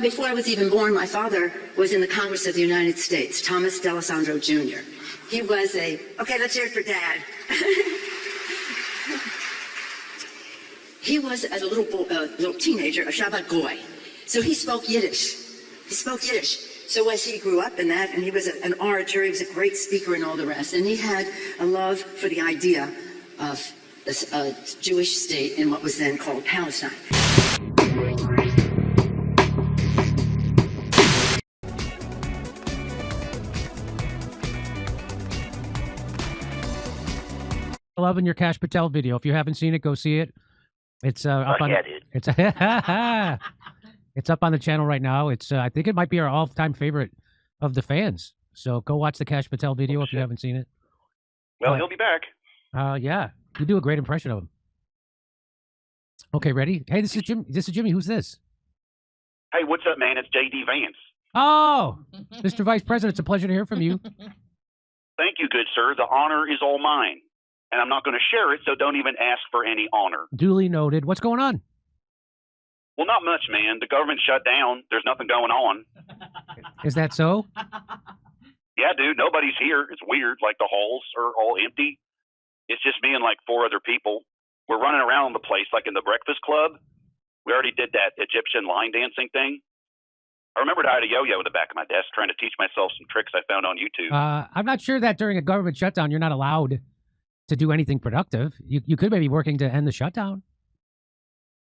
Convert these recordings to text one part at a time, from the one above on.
Before I was even born, my father was in the Congress of the United States, Thomas D'Alessandro Jr. He was okay, let's hear it for Dad. He was, as a little teenager, a Shabbat Goy. So he spoke Yiddish. So as he grew up in that, and he was an orator, he was a great speaker and all the rest, and he had a love for the idea of a Jewish state in what was then called Palestine. Loving your Kash Patel video. If you haven't seen it, go see it. It's up on it's it's up on the channel right now. It's I think it might be our all-time favorite of the fans. So go watch the Kash Patel video if you haven't seen it. Well, he'll be back. Yeah, you do a great impression of him. Okay, ready? Hey, this is Jimmy. Who's this? Hey, what's up, man? It's J.D. Vance. Oh, Mr. Vice President, it's a pleasure to hear from you. Thank you, good sir. The honor is all mine. And I'm not going to share it, so don't even ask for any honor. Duly noted. What's going on? Well, not much, man. The government shut down. There's nothing going on. Is that so? Yeah, dude. Nobody's here. It's weird. Like, the halls are all empty. It's just me and, like, 4 other people. We're running around the place, like in the Breakfast Club. We already did that Egyptian line dancing thing. I remembered I had a yo-yo in the back of my desk trying to teach myself some tricks I found on YouTube. I'm not sure that during a government shutdown you're not allowed to do anything productive. You could maybe working to end the shutdown.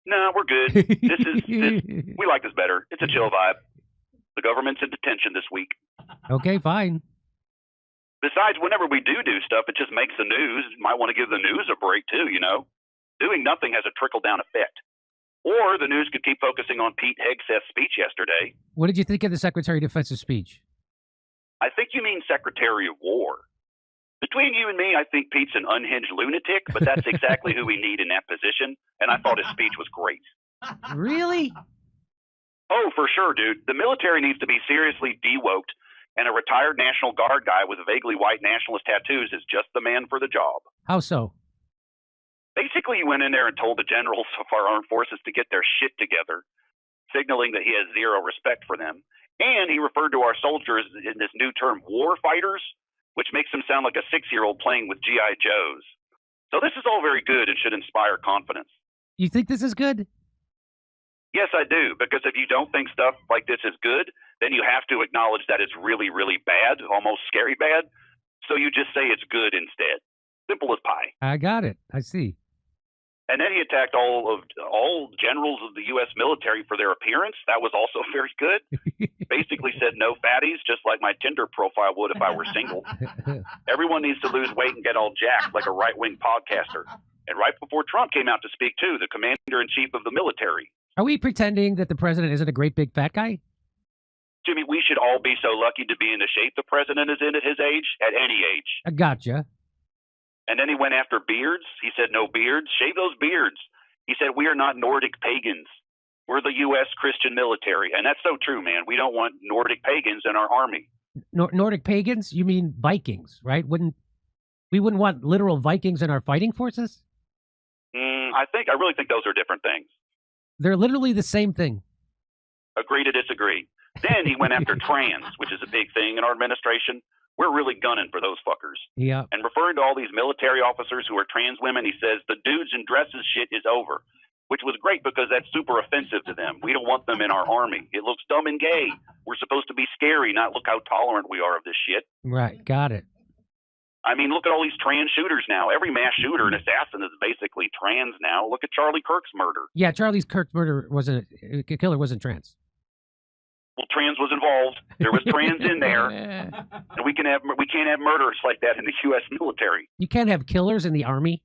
No, we're good. We like this better. It's a chill vibe. The government's in detention this week. Okay, fine. Besides, whenever we do stuff, it just makes the news. You might want to give the news a break too, you know? Doing nothing has a trickle-down effect. Or the news could keep focusing on Pete Hegseth's speech yesterday. What did you think of the Secretary of Defense's speech? I think you mean Secretary of War. Between you and me, I think Pete's an unhinged lunatic, but that's exactly who we need in that position, and I thought his speech was great. Really? Oh, for sure, dude. The military needs to be seriously de-woked, and a retired National Guard guy with vaguely white nationalist tattoos is just the man for the job. How so? Basically, he went in there and told the generals of our armed forces to get their shit together, signaling that he has zero respect for them. And he referred to our soldiers in this new term, war fighters, which makes them sound like a 6-year-old playing with G.I. Joes. So this is all very good and should inspire confidence. You think this is good? Yes, I do, because if you don't think stuff like this is good, then you have to acknowledge that it's really, really bad, almost scary bad. So you just say it's good instead. Simple as pie. I got it. I see. And then he attacked all generals of the U.S. military for their appearance. That was also very good. Basically said no fatties, just like my Tinder profile would if I were single. Everyone needs to lose weight and get all jacked like a right-wing podcaster. And right before Trump came out to speak, too, the commander-in-chief of the military. Are we pretending that the president isn't a great big fat guy? Jimmy, we should all be so lucky to be in the shape the president is in at his age, at any age. I gotcha. And then he went after beards. He said, no beards. Shave those beards. He said, we are not Nordic pagans. We're the U.S. Christian military. And that's so true, man. We don't want Nordic pagans in our army. Nordic pagans? You mean Vikings, right? We wouldn't want literal Vikings in our fighting forces? I really think those are different things. They're literally the same thing. Agree to disagree. Then he went after trans, which is a big thing in our administration. We're really gunning for those fuckers. Yeah. And referring to all these military officers who are trans women, he says the dudes in dresses shit is over, which was great because that's super offensive to them. We don't want them in our army. It looks dumb and gay. We're supposed to be scary, not look how tolerant we are of this shit. Right. Got it. I mean, look at all these trans shooters now. Every mass shooter and assassin is basically trans now. Look at Charlie Kirk's murder. Yeah, Charlie Kirk's murder killer wasn't trans. Well, trans was involved. There was trans in there, and we can't have murderers like that in the U.S. military. You can't have killers in the army.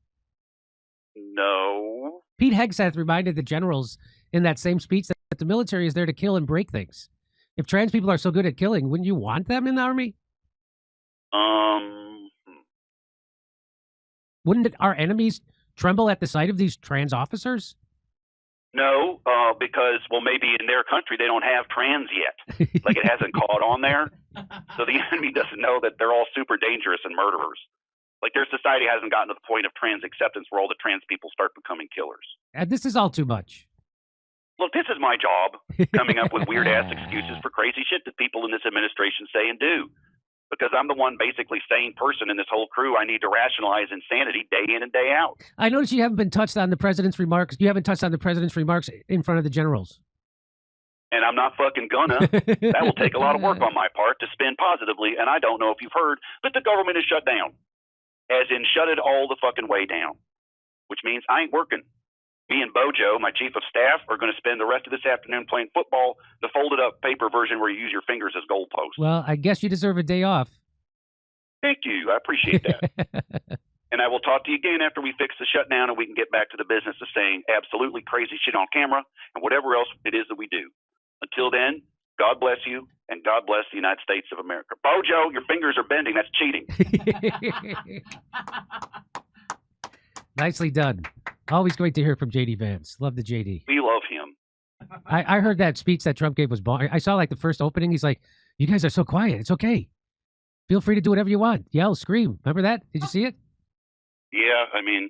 No. Pete Hegseth reminded the generals in that same speech that the military is there to kill and break things. If trans people are so good at killing, wouldn't you want them in the army? Wouldn't our enemies tremble at the sight of these trans officers? No, because, well, maybe in their country they don't have trans yet. Like, it hasn't caught on there. So the enemy doesn't know that they're all super dangerous and murderers. Like, their society hasn't gotten to the point of trans acceptance where all the trans people start becoming killers. This is all too much. Look, this is my job, coming up with weird-ass excuses for crazy shit that people in this administration say and do. Because I'm the one basically sane person in this whole crew. I need to rationalize insanity day in and day out. I noticed you haven't been touched on the president's remarks. You haven't touched on the president's remarks in front of the generals. And I'm not fucking gonna. That will take a lot of work on my part to spin positively. And I don't know if you've heard, but the government is shut down. As in, shut it all the fucking way down. Which means I ain't working. Me and Bojo, my chief of staff, are going to spend the rest of this afternoon playing football, the folded-up paper version where you use your fingers as goalposts. Well, I guess you deserve a day off. Thank you. I appreciate that. And I will talk to you again after we fix the shutdown and we can get back to the business of saying absolutely crazy shit on camera and whatever else it is that we do. Until then, God bless you, and God bless the United States of America. Bojo, your fingers are bending. That's cheating. Nicely done. Always great to hear from JD Vance. Love the JD. We love him. I heard that speech that Trump gave was bomb. I saw like the first opening. He's like, you guys are so quiet. It's okay. Feel free to do whatever you want. Yell, scream. Remember that? Did you see it? Yeah, I mean,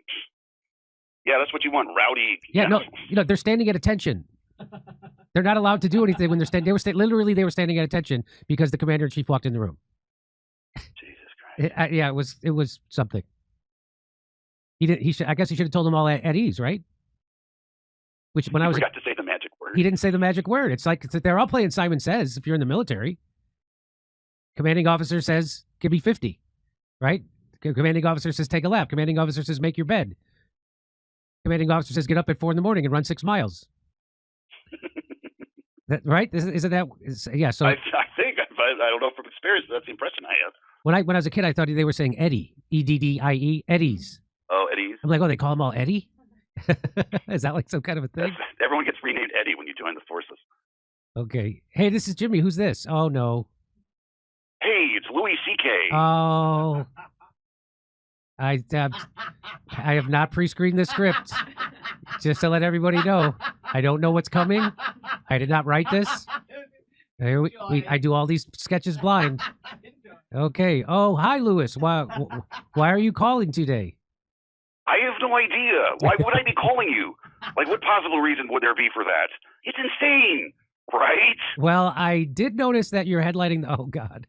yeah, that's what you want. Rowdy. Yeah, no, they're standing at attention. They're not allowed to do anything when they're standing. Literally, they were standing at attention because the commander-in-chief walked in the room. Jesus Christ. Yeah, it was something. I guess he should have told them all at ease, right? Which when I was forgot to say the magic word. He didn't say the magic word. It's like they're all playing Simon Says. If you're in the military, commanding officer says, "Give me 50," right? Commanding officer says, "Take a lap." Commanding officer says, "Make your bed." Commanding officer says, "Get up at 4 a.m. and run 6 miles." Right? Isn't that? Yeah. So I think I don't know from experience. That's the impression I have. When I was a kid, I thought they were saying Eddie, EDDIE, Eddies. Oh, Eddies. I'm like, oh, they call them all Eddie? Is that like some kind of a thing? Everyone gets renamed Eddie when you join the forces. Okay. Hey, this is Jimmy. Who's this? Oh, no. Hey, it's Louis C.K. Oh. I have not pre-screened the script. Just to let everybody know. I don't know what's coming. I did not write this. I do all these sketches blind. Okay. Oh, hi, Louis. Why are you calling today? I have no idea. Why would I be calling you? Like, what possible reason would there be for that? It's insane, right? Well, I did notice that you're headlining. Oh, God.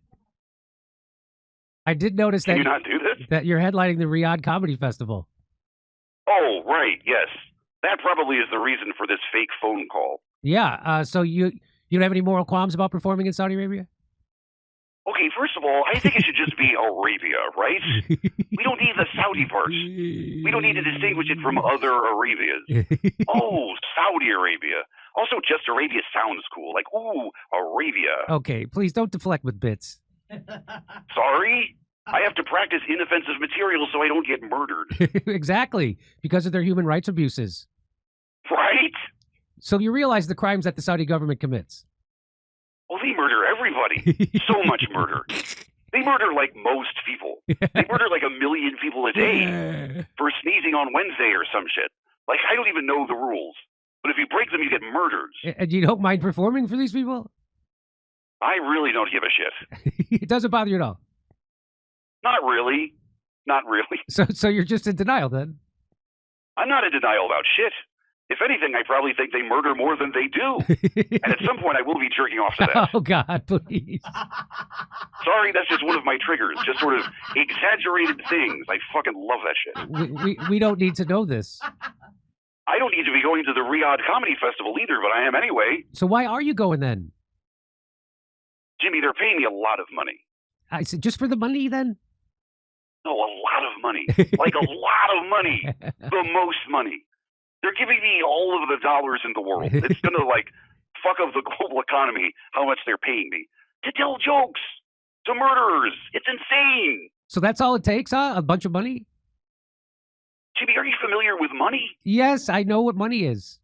I did notice Can you not do this? That you're headlining the Riyadh Comedy Festival. Oh, right. Yes. That probably is the reason for this fake phone call. Yeah. So you don't have any moral qualms about performing in Saudi Arabia? Okay, first of all, I think it should just be Arabia, right? We don't need the Saudi part. We don't need to distinguish it from other Arabias. Oh, Saudi Arabia. Also, just Arabia sounds cool. Like, ooh, Arabia. Okay, please don't deflect with bits. Sorry? I have to practice inoffensive material so I don't get murdered. Exactly, because of their human rights abuses. Right? So you realize the crimes that the Saudi government commits. Well, they murder everybody. So much murder. They murder like most people. They murder like 1 million people a day for sneezing on Wednesday or some shit. Like, I don't even know the rules. But if you break them, you get murdered. And you don't mind performing for these people? I really don't give a shit. It doesn't bother you at all? Not really. Not really. So you're just in denial then? I'm not in denial about shit. If anything, I probably think they murder more than they do. And at some point, I will be jerking off to that. Oh, God, please. Sorry, that's just one of my triggers. Just sort of exaggerated things. I fucking love that shit. We don't need to know this. I don't need to be going to the Riyadh Comedy Festival either, but I am anyway. So why are you going then? Jimmy, they're paying me a lot of money. I said, just for the money then? No, a lot of money. Like a lot of money. The most money. They're giving me all of the dollars in the world. It's going to, like, fuck up the global economy how much they're paying me. To tell jokes. To murderers. It's insane. So that's all it takes, huh? A bunch of money? Jimmy, are you familiar with money? Yes, I know what money is.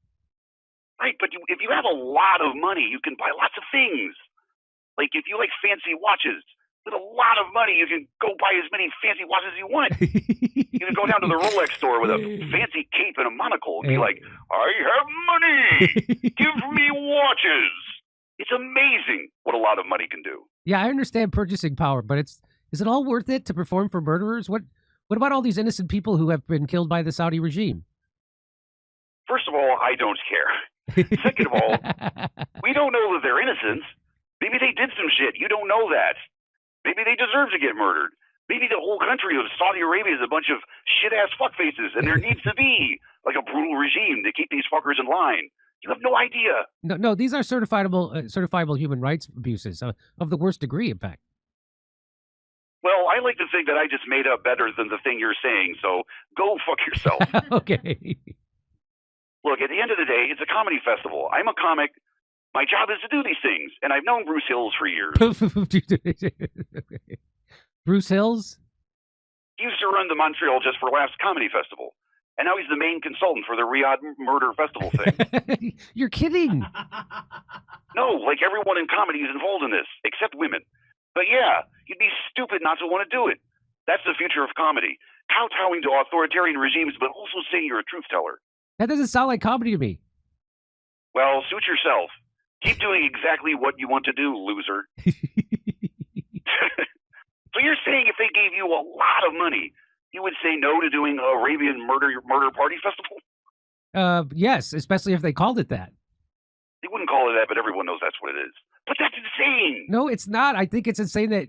Right, but if you have a lot of money, you can buy lots of things. Like, if you like fancy watches, with a lot of money, you can go buy as many fancy watches as you want. You can go down to the Rolex store with a fancy cape and a monocle and be like, I have money! Give me watches! It's amazing what a lot of money can do. Yeah, I understand purchasing power, but is it all worth it to perform for murderers? What about all these innocent people who have been killed by the Saudi regime? First of all, I don't care. Second of all, we don't know that they're innocent. Maybe they did some shit. You don't know that. Maybe they deserve to get murdered. Maybe the whole country of Saudi Arabia is a bunch of shit-ass fuckfaces, and there needs to be like a brutal regime to keep these fuckers in line. You have no idea. No, these are certifiable human rights abuses of the worst degree, in fact. Well, I like to think that I just made up better than the thing you're saying, so go fuck yourself. Okay. Look, at the end of the day, it's a comedy festival. I'm a comic. My job is to do these things, and I've known Bruce Hills for years. Bruce Hills? He used to run the Montreal Just for Laughs Comedy Festival, and now he's the main consultant for the Riyadh Murder Festival thing. You're kidding. No, like everyone in comedy is involved in this, except women. But yeah, you'd be stupid not to want to do it. That's the future of comedy. Kowtowing to authoritarian regimes, but also saying you're a truth teller. That doesn't sound like comedy to me. Well, suit yourself. Keep doing exactly what you want to do, loser. So you're saying if they gave you a lot of money, you would say no to doing a Arabian murder party festival? Yes, especially if they called it that. They wouldn't call it that, but everyone knows that's what it is. But that's insane. No, it's not. I think it's insane that.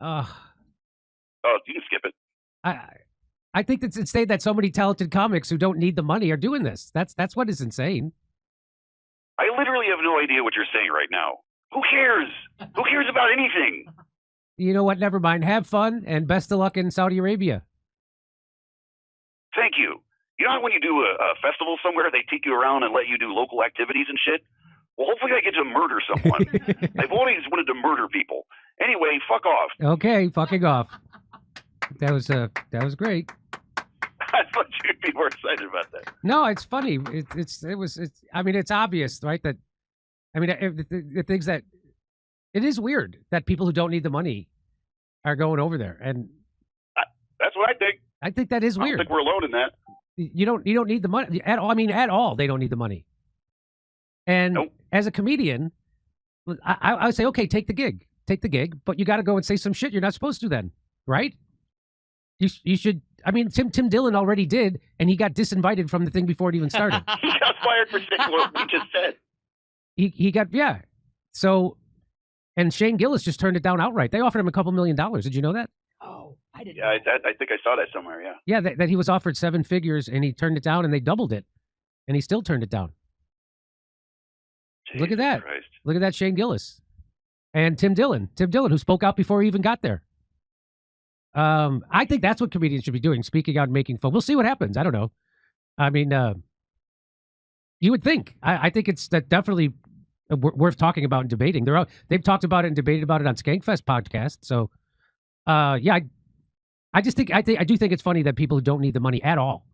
Oh, you can skip it. I think it's insane that so many talented comics who don't need the money are doing this. That's what is insane. I literally have no idea what you're saying right now. Who cares? Who cares about anything? You know what? Never mind. Have fun and best of luck in Saudi Arabia. Thank you. You know how when you do a festival somewhere, they take you around and let you do local activities and shit? Well, hopefully I get to murder someone. I've always wanted to murder people. Anyway, fuck off. Okay, fucking off. That was great. I thought you'd be more excited about that. No, it's funny. I mean, it's obvious, right? That, I mean, the things that, it is weird that people who don't need the money are going over there, and that's what I think. I think that is weird. I don't think we're alone in that. You don't need the money at all. I mean, at all, they don't need the money. And nope. As a comedian, I would say, okay, take the gig, but you got to go and say some shit you're not supposed to then, right? You should. I mean, Tim Dillon already did, and he got disinvited from the thing before it even started. He got fired for saying what we just said. He got, yeah. So, and Shane Gillis just turned it down outright. They offered him $2 million. Did you know that? Oh, I didn't. Yeah, I think I saw that somewhere. Yeah. Yeah, that he was offered 7 figures, and he turned it down, and they doubled it, and he still turned it down. Jesus Look at that. Christ. Look at that, Shane Gillis. And Tim Dillon, who spoke out before he even got there. I think that's what comedians should be doing, speaking out and making fun. We'll see what happens. I don't know. I mean, you would think. I think it's definitely worth talking about and debating. They've talked about it and debated about it on Skankfest podcast. So, yeah, I do think it's funny that people who don't need the money at all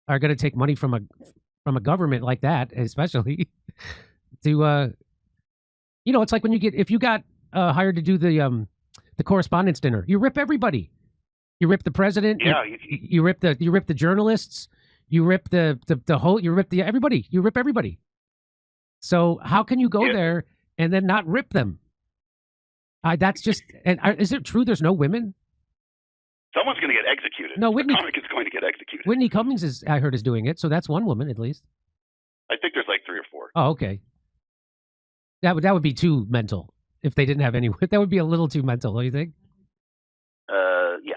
are going to take money from a government like that, especially to, it's like when if you got hired to do the correspondence dinner, you rip everybody. You rip the president. Yeah. You rip the journalists. You rip the whole. You rip everybody. You rip everybody. So how can you go there and then not rip them? That's just. And is it true? There's no women. Someone's going to get executed. No, Whitney. The comic is going to get executed. Whitney Cummings I heard is doing it. So that's one woman at least. I think there's like 3 or 4. Oh, okay. That would be too mental if they didn't have any. That would be a little too mental, don't you think? Yeah.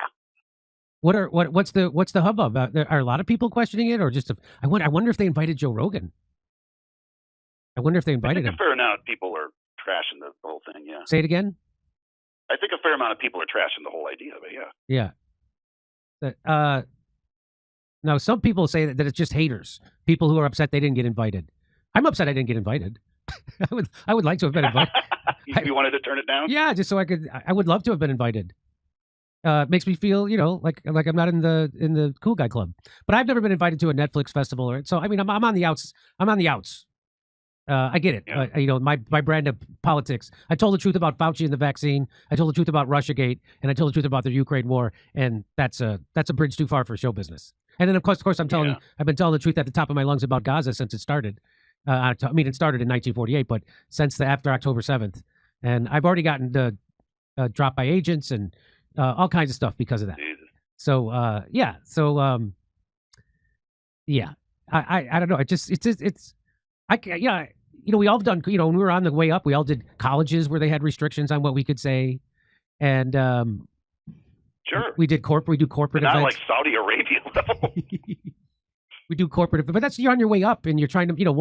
What's the hubbub? Are a lot of people questioning it, or just? I wonder if they invited Joe Rogan. I wonder if they invited him. A fair amount of people are trashing the whole thing. Yeah. Say it again. I think a fair amount of people are trashing the whole idea of it. Yeah. Yeah. Now some people say that it's just haters, people who are upset they didn't get invited. I'm upset I didn't get invited. I would like to have been invited. You wanted to turn it down? Yeah, just so I would love to have been invited. Makes me feel, like I'm not in the cool guy club. But I've never been invited to a Netflix festival, so I mean I'm on the outs. I'm on the outs. I get it. Yeah. My brand of politics. I told the truth about Fauci and the vaccine. I told the truth about Russiagate, and I told the truth about the Ukraine war. And that's a bridge too far for show business. And then of course I've been telling the truth at the top of my lungs about Gaza since it started. I mean, it started in 1948, but since after October 7th, and I've already gotten dropped by agents and all kinds of stuff because of that. Jesus. So yeah. So yeah. I don't know. It's Yeah, we all done, when we were on the way up, we all did colleges where they had restrictions on what we could say. And sure, we do corporate but not events. like Saudi Arabia level. We do corporate, but that's, you're on your way up and you're trying to,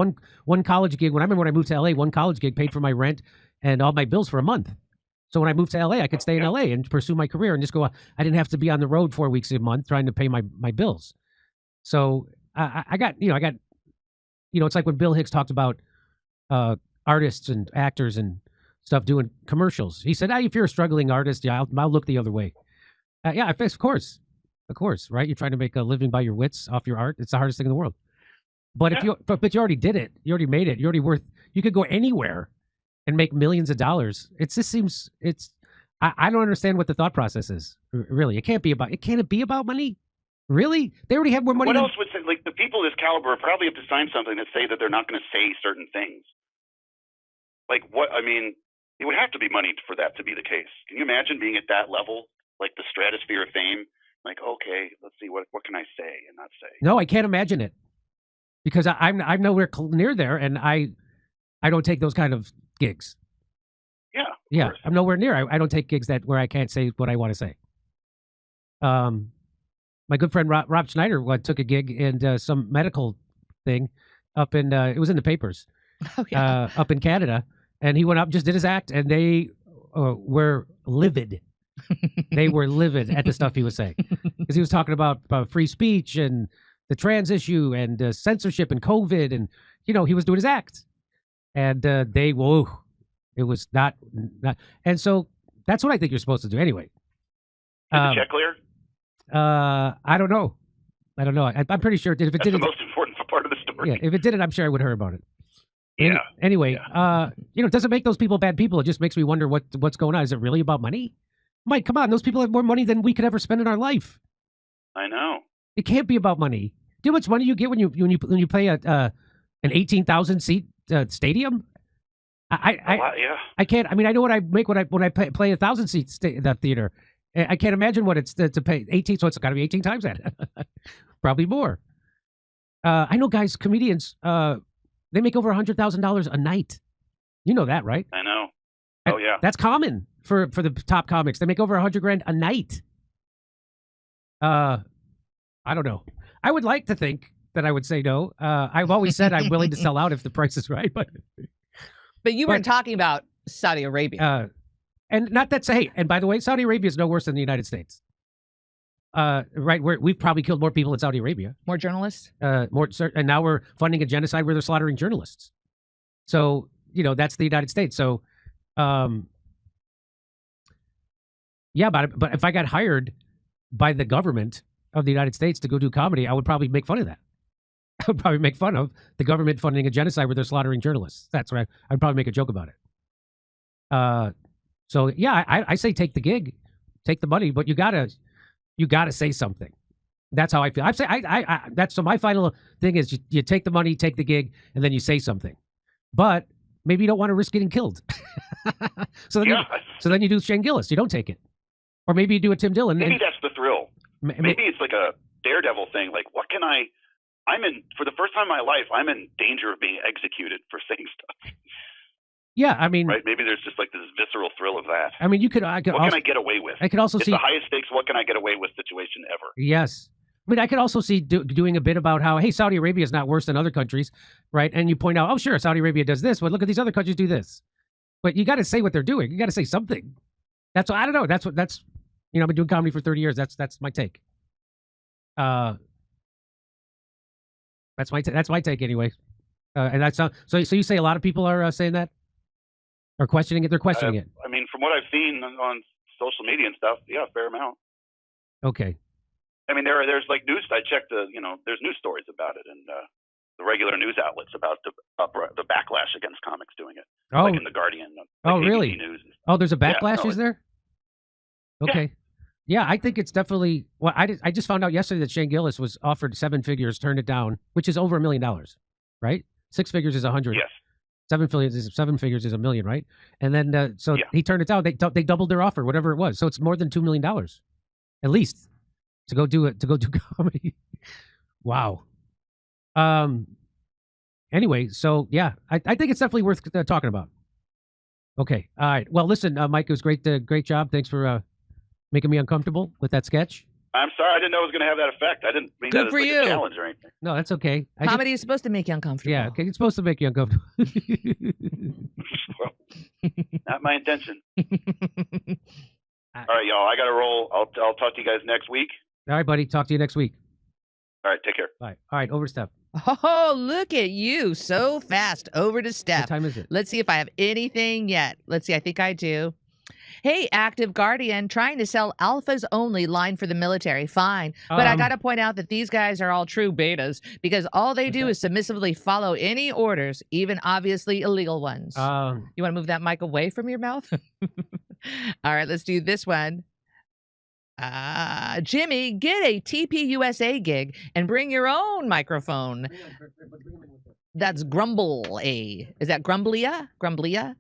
one college gig. When I moved to LA, one college gig paid for my rent and all my bills for a month. So when I moved to LA, I could stay in LA and pursue my career and just go. I didn't have to be on the road 4 weeks a month trying to pay my bills. So I got, it's like when Bill Hicks talked about artists and actors and stuff doing commercials. He said, if you're a struggling artist, I'll look the other way. Of course, right? You're trying to make a living by your wits off your art. It's the hardest thing in the world. But if you already did it, you already made it. You're already you could go anywhere and make millions of dollars. It just seems I don't understand what the thought process is. Really, it can't be about money. Really, they already have more money. What else would say, like, the people of this caliber probably have to sign something that say that they're not going to say certain things. Like what? I mean, it would have to be money for that to be the case. Can you imagine being at that level, like the stratosphere of fame? Like, okay, let's see, what can I say and not say? No, I can't imagine it, because I'm nowhere near there, and I don't take those kind of gigs. Yeah, course. I'm nowhere near. I don't take gigs where I can't say what I want to say. My good friend Rob Schneider took a gig in some medical thing up in it was in the papers, up in Canada, and he went up, just did his act, and they were livid. They were livid at the stuff he was saying, because he was talking about free speech and the trans issue and censorship and COVID, and he was doing his act, and it was not, and so that's what I think you're supposed to do anyway. Did the check clear? I don't know. I'm pretty sure it did. If it did, the most important part of the story. Yeah, if it didn't, I'm sure I would have heard about it. Yeah. Anyway, it doesn't make those people bad people. It just makes me wonder what's going on. Is it really about money? Mike, come on. Those people have more money than we could ever spend in our life. I know. It can't be about money. Do you know how much money you get when you play an 18,000 seat stadium? I can't. I mean, I know what I make when I play 1,000 seat that theater. I can't imagine what it's to pay 18. So it's got to be 18 times that, probably more. I know comedians. They make over $100,000 a night. You know that, right? I know. Oh yeah, that's common for the top comics. They make over $100,000 a night. I don't know. I would like to think that I would say no. I've always said I'm willing to sell out if the price is right, but you weren't talking about Saudi Arabia. And not that say, and by the way, Saudi Arabia is no worse than the United States. Right, we've probably killed more people in Saudi Arabia. More journalists? And now we're funding a genocide where they're slaughtering journalists. So, that's the United States. So, yeah, but if I got hired by the government of the United States to go do comedy, I would probably make fun of that. I would probably make fun of the government funding a genocide where they're slaughtering journalists. That's right. I'd probably make a joke about it. So yeah, I say take the gig, take the money, but you gotta say something. That's how I feel. That's so my final thing is you take the money, take the gig, and then you say something. But maybe you don't want to risk getting killed. so then you do Shane Gillis. You don't take it, or maybe you do a Tim Dillon. Maybe that's the thrill. Maybe it's like a daredevil thing. Like, what can I'm in, for the first time in my life, I'm in danger of being executed for saying stuff. Yeah, I mean, right? Maybe there's just like this visceral thrill of that. I mean, what can I get away with? I could also it's see the highest stakes. What can I get away with situation ever? Yes, I mean, I could also see doing a bit about how, hey, Saudi Arabia is not worse than other countries, right? And you point out, oh, sure, Saudi Arabia does this, but look at these other countries do this. But you got to say what they're doing. You got to say something. That's what I don't know. That's I've been doing comedy for 30 years. That's my take. That's my take anyway. And that's so you say a lot of people are saying that. Or questioning it? They're questioning it. I mean, from what I've seen on social media and stuff, yeah, a fair amount. Okay. I mean, there's like news. I checked there's news stories about it and the regular news outlets about the backlash against comics doing it. Oh, like in the Guardian. Like ABC really? News. Oh, there's a backlash. Yeah, no, is there? Okay. Yeah, I think it's definitely. Well, I just found out yesterday that Shane Gillis was offered 7 figures, turned it down, which is over $1 million, right? 6 figures is 100. Yes. 7 figures is $1 million, right? And then he turned it down. They doubled their offer, whatever it was. So it's more than $2 million, at least, to go do comedy. Wow. Anyway, so yeah, I think it's definitely worth talking about. Okay. All right. Well, listen, Mike, it was great. Great job. Thanks for making me uncomfortable with that sketch. I'm sorry. I didn't know it was going to have that effect. I didn't mean Good that for as like you. a challenge or anything. No, that's okay. Comedy is supposed to make you uncomfortable. Yeah. Okay. It's supposed to make you uncomfortable. Well, not my intention. All right, y'all. I got to roll. I'll talk to you guys next week. All right, buddy. Talk to you next week. All right. Take care. All right. Over to Steph. Oh, look at you. So fast. Over to Steph. What time is it? Let's see if I have anything yet. Let's see. I think I do. Hey, Active Guardian, trying to sell alphas only line for the military. Fine. But I got to point out that these guys are all true betas because all they do is submissively follow any orders, even obviously illegal ones. You want to move that mic away from your mouth? All right, let's do this one. Jimmy, get a TPUSA gig and bring your own microphone. That's Grumble A. Is that Grumblia? Grumblia?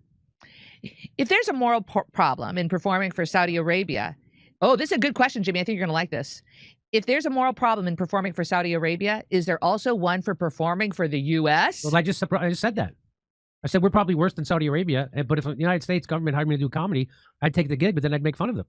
If there's a moral problem in performing for Saudi Arabia, oh, this is a good question, Jimmy. I think you're going to like this. If there's a moral problem in performing for Saudi Arabia, is there also one for performing for the U.S.? Well, I just said that. I said we're probably worse than Saudi Arabia, but if the United States government hired me to do comedy, I'd take the gig, but then I'd make fun of them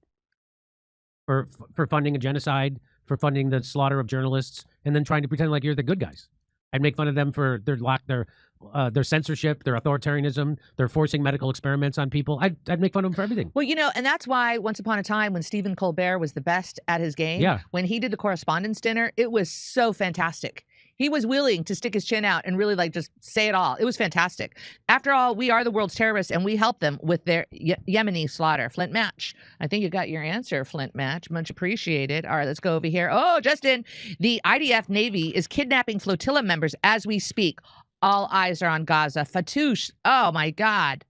for funding a genocide, for funding the slaughter of journalists, and then trying to pretend like you're the good guys. I'd make fun of them for their censorship, their authoritarianism, their forcing medical experiments on people. I'd make fun of them for everything. Well, and that's why once upon a time when Stephen Colbert was the best at his game, when he did the Correspondents' Dinner, it was so fantastic. He was willing to stick his chin out and really just say it all. It was fantastic. After all, we are the world's terrorists, and we help them with their Yemeni slaughter. Flint Match. I think you got your answer, Flint Match. Much appreciated. All right, let's go over here. Oh, Justin, the IDF Navy is kidnapping flotilla members as we speak. All eyes are on Gaza. Fatouche. Oh, my God.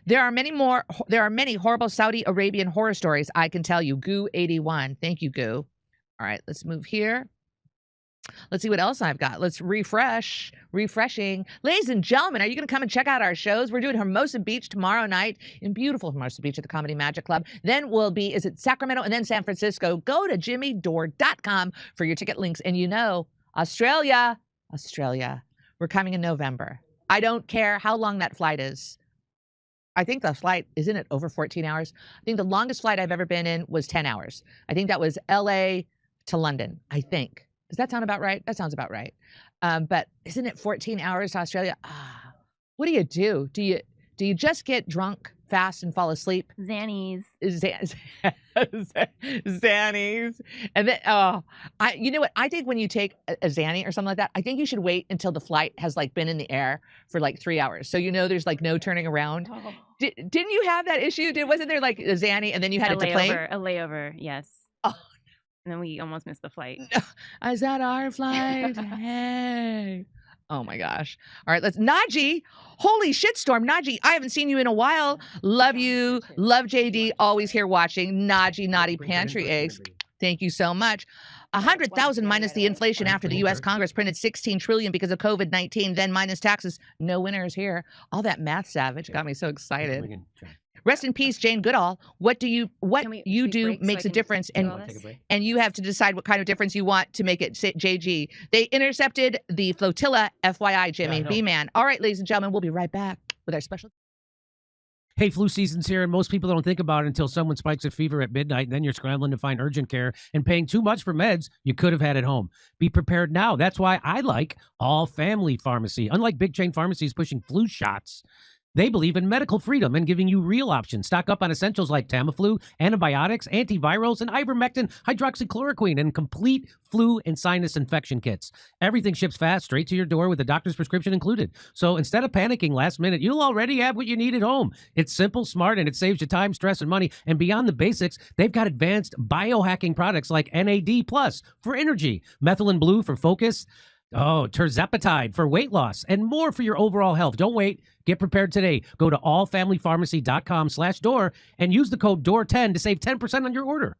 There are many horrible Saudi Arabian horror stories, I can tell you. Goo81. Thank you, Goo. All right, let's move here. Let's see what else I've got. Let's refresh. Refreshing. Ladies and gentlemen, are you going to come and check out our shows? We're doing Hermosa Beach tomorrow night in beautiful Hermosa Beach at the Comedy Magic Club. Then we'll be, is it Sacramento and then San Francisco? Go to jimmydore.com for your ticket links. And Australia, we're coming in November. I don't care how long that flight is. I think the flight, isn't it over 14 hours? I think the longest flight I've ever been in was 10 hours. I think that was LA to London, I think. Does that sound about right? That sounds about right. But isn't it 14 hours to Australia? What do? Do you just get drunk fast and fall asleep? Xannies. Xannies. And then, you know what? I think when you take a Xanny or something like that, I think you should wait until the flight has been in the air for 3 hours. So there's no turning around. Oh. Didn't you have that issue? Wasn't there a Xanny and then you had it to plane? A layover, yes. Oh. And then we almost missed the flight. No. Is that our flight? Hey. Oh my gosh. All right, let's Najee. Holy shitstorm. Najee, I haven't seen you in a while. Love you. Love JD. Always here watching. Najee, naughty pantry eggs. Thank you so much. 100,000 minus the inflation after the U.S. Congress printed 16 trillion because of COVID-19, then minus taxes. No winners here. All that math savage got me so excited. Rest in peace, Jane Goodall. What you do makes a difference, and you have to decide what kind of difference you want to make it. JG. They intercepted the flotilla. FYI, Jimmy. B-man. All right, ladies and gentlemen, we'll be right back with our special. Hey, flu season's here, and most people don't think about it until someone spikes a fever at midnight, and then you're scrambling to find urgent care and paying too much for meds you could have had at home. Be prepared now. That's why I like All Family Pharmacy. Unlike big chain pharmacies pushing flu shots, they believe in medical freedom and giving you real options. Stock up on essentials like Tamiflu, antibiotics, antivirals, and ivermectin, hydroxychloroquine, and complete flu and sinus infection kits. Everything ships fast, straight to your door with a doctor's prescription included. So instead of panicking last minute, you'll already have what you need at home. It's simple, smart, and it saves you time, stress, and money. And beyond the basics, they've got advanced biohacking products like NAD+ for energy, methylene blue for focus, terzepatide for weight loss, and more for your overall health. Don't wait. Get prepared today. Go to allfamilypharmacy.com/door and use the code DOOR10 to save 10% on your order.